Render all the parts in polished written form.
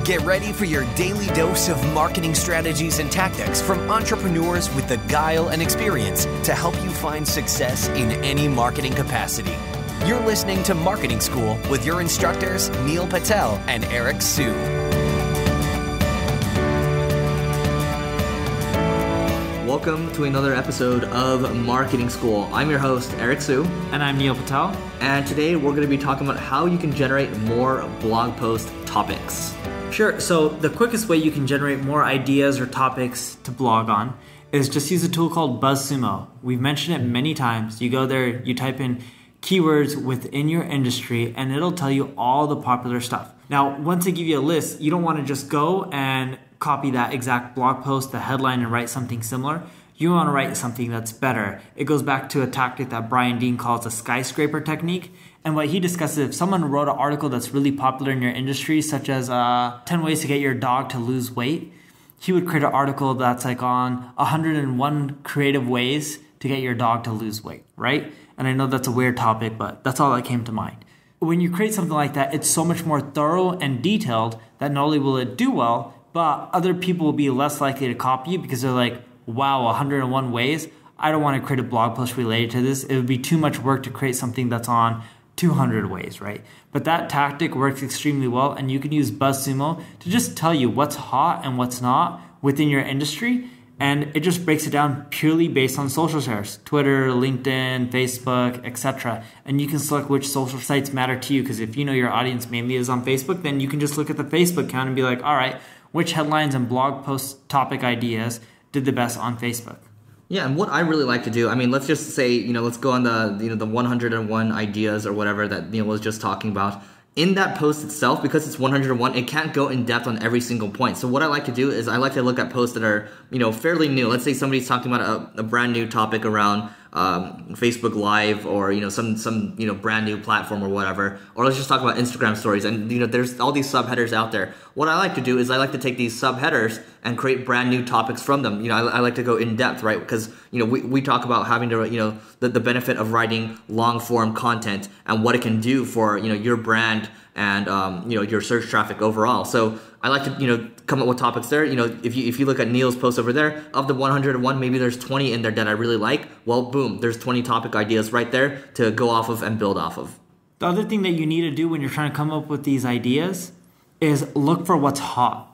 Get ready for your daily dose of marketing strategies and tactics from entrepreneurs with the guile and experience to help you find success in any marketing capacity. You're listening to Marketing School with your instructors, Neil Patel and Eric Su. Welcome to another episode of Marketing School. I'm your host, Eric Su. And I'm Neil Patel. And today we're going to be talking about how you can generate more blog post topics. Sure. So the quickest way you can generate more ideas or topics to blog on is just use a tool called BuzzSumo. We've mentioned it many times. You go there, you type in keywords within your industry, and it'll tell you all the popular stuff. Now, once they give you a list, you don't want to just go and copy that exact blog post, the headline, and write something similar. You want to write something that's better. It goes back to a tactic that Brian Dean calls the skyscraper technique. And what he discusses, if someone wrote an article that's really popular in your industry, such as 10 ways to get your dog to lose weight, he would create an article that's like on 101 creative ways to get your dog to lose weight, right? And I know that's a weird topic, but that's all that came to mind. When you create something like that, it's so much more thorough and detailed that not only will it do well, but other people will be less likely to copy you because they're like, wow, 101 ways? I don't want to create a blog post related to this. It would be too much work to create something that's on 200 ways, right? But that tactic works extremely well, and you can use BuzzSumo to just tell you what's hot and what's not within your industry, and it just breaks it down purely based on social shares, Twitter, LinkedIn, Facebook, etc. And you can select which social sites matter to you, because if you know your audience mainly is on Facebook, then you can just look at the Facebook count and be like, all right, which headlines and blog post topic ideas did the best on Facebook? Yeah, and what I really like to do, I mean, let's just say, let's go on the 101 ideas or whatever that Neil was just talking about. In that post itself, because it's 101, it can't go in depth on every single point. So what I like to do is I like to look at posts that are, fairly new. Let's say somebody's talking about a brand new topic around Facebook Live or, some brand new platform or whatever. Or let's just talk about Instagram stories. And, there's all these subheaders out there. What I like to do is I like to take these subheaders and create brand new topics from them. I like to go in depth, right? Because, we talk about having to, the benefit of writing long form content and what it can do for, your brand and, your search traffic overall. So I like to, come up with topics there. If you look at Neil's post over there, of the 101, maybe there's 20 in there that I really like. Well, boom, there's 20 topic ideas right there to go off of and build off of. The other thing that you need to do when you're trying to come up with these ideas is look for what's hot.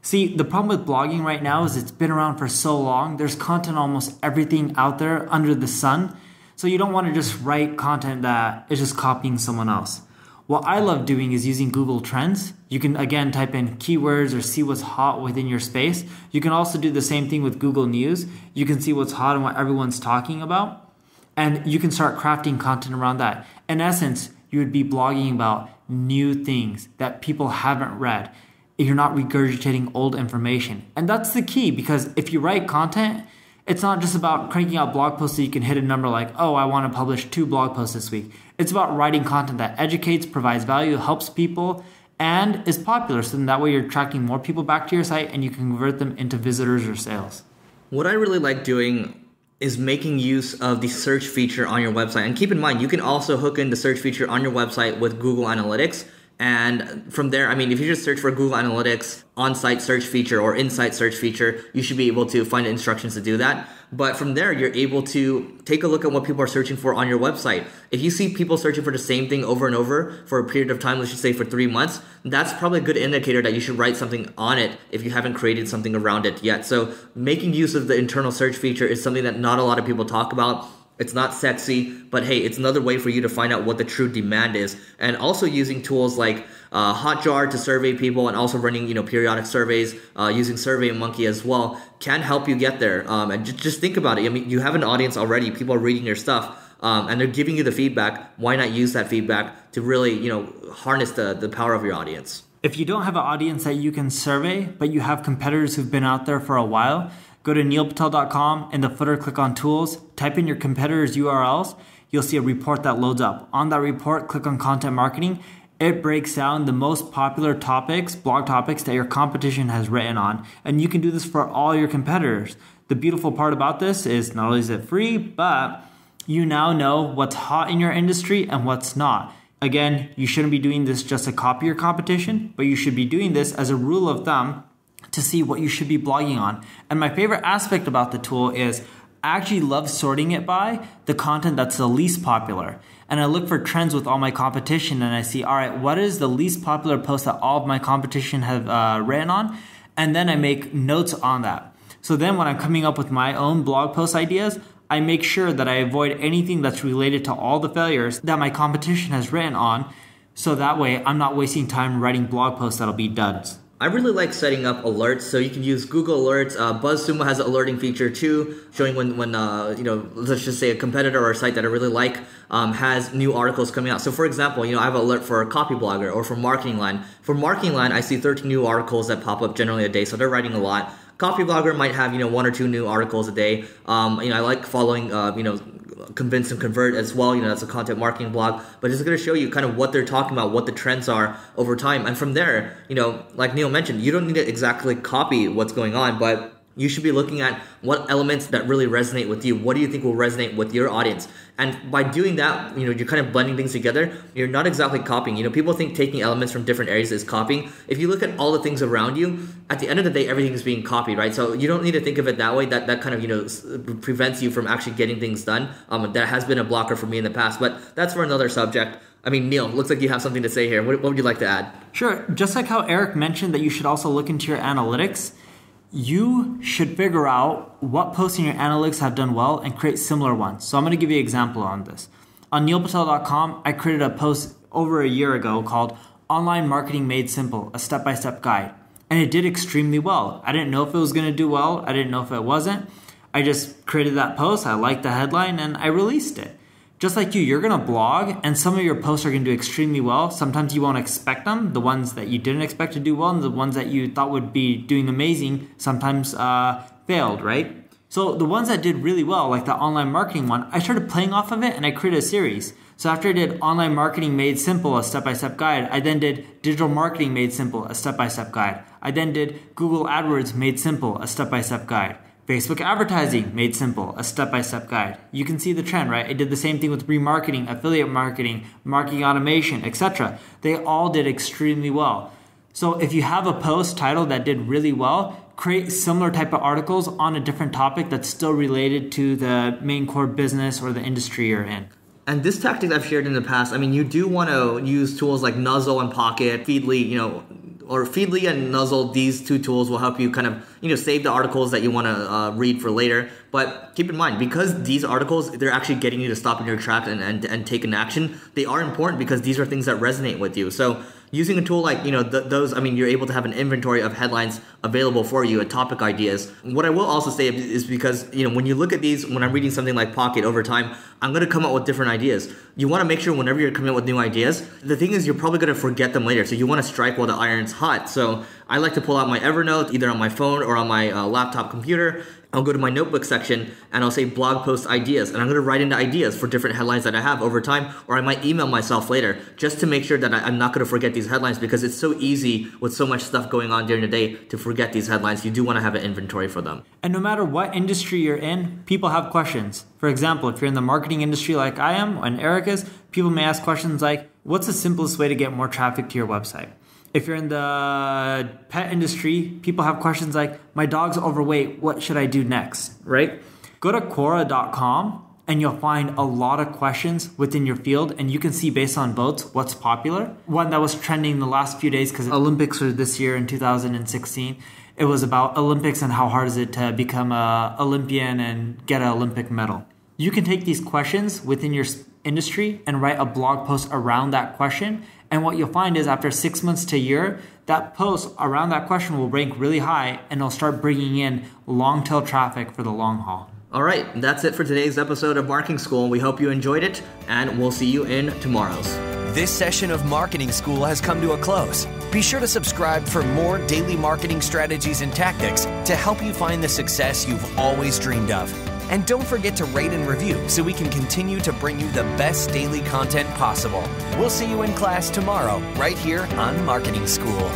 See, the problem with blogging right now is it's been around for so long. There's content almost everything out there under the sun. So you don't want to just write content that is just copying someone else. What I love doing is using Google Trends. You can, again, type in keywords or see what's hot within your space. You can also do the same thing with Google News. You can see what's hot and what everyone's talking about. And you can start crafting content around that. In essence, you would be blogging about new things that people haven't read. You're not regurgitating old information. And that's the key, because if you write content, it's not just about cranking out blog posts so you can hit a number like, oh, I want to publish 2 blog posts this week. It's about writing content that educates, provides value, helps people, and is popular. So then that way you're attracting more people back to your site and you can convert them into visitors or sales. What I really like doing is making use of the search feature on your website. And keep in mind, you can also hook in the search feature on your website with Google Analytics. And from there, I mean, if you just search for Google Analytics on-site search feature or in-site search feature, you should be able to find instructions to do that. But from there, you're able to take a look at what people are searching for on your website. If you see people searching for the same thing over and over for a period of time, let's just say for 3 months, that's probably a good indicator that you should write something on it if you haven't created something around it yet. So making use of the internal search feature is something that not a lot of people talk about. It's not sexy, but hey, it's another way for you to find out what the true demand is. And also using tools like Hotjar to survey people, and also running periodic surveys using SurveyMonkey as well can help you get there. And just think about it. I mean, you have an audience already. People are reading your stuff, and they're giving you the feedback. Why not use that feedback to really harness the power of your audience? If you don't have an audience that you can survey, but you have competitors who've been out there for a while, go to neilpatel.com. In the footer, click on Tools, type in your competitors' URLs. You'll see a report that loads up. On that report, click on Content Marketing. It breaks down the most popular topics, blog topics that your competition has written on. And you can do this for all your competitors. The beautiful part about this is not only is it free, but you now know what's hot in your industry and what's not. Again, you shouldn't be doing this just to copy your competition, but you should be doing this as a rule of thumb to see what you should be blogging on. And my favorite aspect about the tool is I actually love sorting it by the content that's the least popular. And I look for trends with all my competition and I see, all right, what is the least popular post that all of my competition have written on? And then I make notes on that. So then when I'm coming up with my own blog post ideas, I make sure that I avoid anything that's related to all the failures that my competition has written on. So that way I'm not wasting time writing blog posts that'll be duds. I really like setting up alerts, so you can use Google Alerts. BuzzSumo has an alerting feature too, showing when let's just say a competitor or a site that I really like has new articles coming out. So for example, I have an alert for a copy blogger or for Marketing Line. For Marketing Line, I see 13 new articles that pop up generally a day, so they're writing a lot. Copy blogger might have 1 or 2 new articles a day. I like following Convince and Convert as well. That's a content marketing blog, but it's going to show you kind of what they're talking about, what the trends are over time, and from there, like Neil mentioned, you don't need to exactly copy what's going on, but you should be looking at what elements that really resonate with you. What do you think will resonate with your audience? And by doing that, you're kind of blending things together. You're not exactly copying. People think taking elements from different areas is copying. If you look at all the things around you, at the end of the day, everything is being copied, right? So you don't need to think of it that way. That kind of, prevents you from actually getting things done. That has been a blocker for me in the past, but that's for another subject. Neil, looks like you have something to say here. What would you like to add? Sure. Just like how Eric mentioned that you should also look into your analytics, you should figure out what posts in your analytics have done well and create similar ones. So I'm going to give you an example on this. On neilpatel.com, I created a post over a year ago called Online Marketing Made Simple, a step-by-step guide. And it did extremely well. I didn't know if it was going to do well. I didn't know if it wasn't. I just created that post. I liked the headline and I released it. Just like you're going to blog and some of your posts are going to do extremely well. Sometimes you won't expect them. The ones that you didn't expect to do well and the ones that you thought would be doing amazing sometimes failed, right? So the ones that did really well, like the online marketing one, I started playing off of it and I created a series. So after I did Online Marketing Made Simple, a step-by-step guide, I then did Digital Marketing Made Simple, a step-by-step guide. I then did Google AdWords Made Simple, a step-by-step guide. Facebook advertising made simple, a step-by-step guide. You can see the trend, right? I did the same thing with remarketing, affiliate marketing, marketing automation, etc. They all did extremely well. So if you have a post title that did really well, create similar type of articles on a different topic that's still related to the main core business or the industry you're in. And this tactic I've shared in the past, you do want to use tools like Nuzzle and Pocket, Feedly, or Feedly and Nuzzle. These two tools will help you kind of, save the articles that you want to read for later. But keep in mind, because these articles, they're actually getting you to stop in your tracks and take an action, they are important because these are things that resonate with you. So using a tool like, those, you're able to have an inventory of headlines available for you and topic ideas. What I will also say is because, when you look at these, when I'm reading something like Pocket over time, I'm going to come up with different ideas. You want to make sure whenever you're coming up with new ideas, the thing is you're probably going to forget them later. So you want to strike while the iron's hot. So I like to pull out my Evernote, either on my phone or on my laptop computer. I'll go to my notebook section and I'll say blog post ideas, and I'm going to write into ideas for different headlines that I have over time, or I might email myself later just to make sure that I'm not going to forget these headlines, because it's so easy with so much stuff going on during the day to forget these headlines. You do want to have an inventory for them. And no matter what industry you're in, people have questions. For example, if you're in the marketing industry like I am and Eric is, people may ask questions like, what's the simplest way to get more traffic to your website? If you're in the pet industry, people have questions like, my dog's overweight, what should I do next, right? Go to Quora.com and you'll find a lot of questions within your field, and you can see based on votes what's popular. One that was trending the last few days, because Olympics were this year in 2016, it was about Olympics and how hard is it to become an Olympian and get an Olympic medal. You can take these questions within your industry and write a blog post around that question. And what you'll find is after 6 months to a year, that post around that question will rank really high and it'll start bringing in long tail traffic for the long haul. All right, that's it for today's episode of Marketing School. We hope you enjoyed it, and we'll see you in tomorrow's. This session of Marketing School has come to a close. Be sure to subscribe for more daily marketing strategies and tactics to help you find the success you've always dreamed of. And don't forget to rate and review so we can continue to bring you the best daily content possible. We'll see you in class tomorrow, right here on Marketing School.